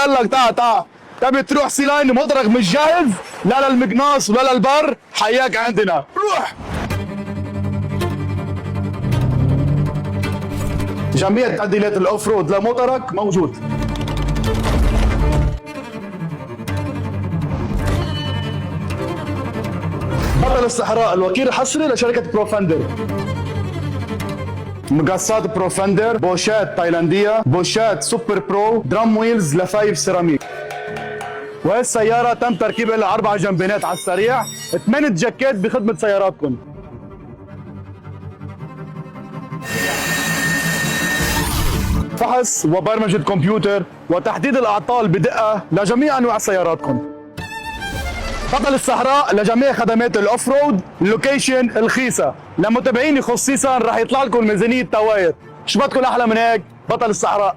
قال لك تعال تبي تروح سيلاين مطرق مش جاهز؟ لا للمقناص ولا للبر، حياك عندنا، روح. جميع تعديلات الاوف رود لمطرق موجود. بطل الصحراء الوكيل الحصري لشركة بروفندر. مقصات بروفندر، بوشات تايلاندية، بوشات سوبر برو، درام ويلز لفايف سيراميك. وهي السيارة تم تركيبها لها 4 جنبينات على السريع، 8 جاكيت بخدمة سياراتكم. فحص وبرمجة كمبيوتر وتحديد الأعطال بدقة لجميع أنواع سياراتكم. بطل الصحراء لجميع خدمات الأوف رود، اللوكيشن الرخيصة، لمتابعيني خصيصا رح يطلع لكم ميزانية تواير. شو بدكم أحلى من هيك؟ بطل الصحراء.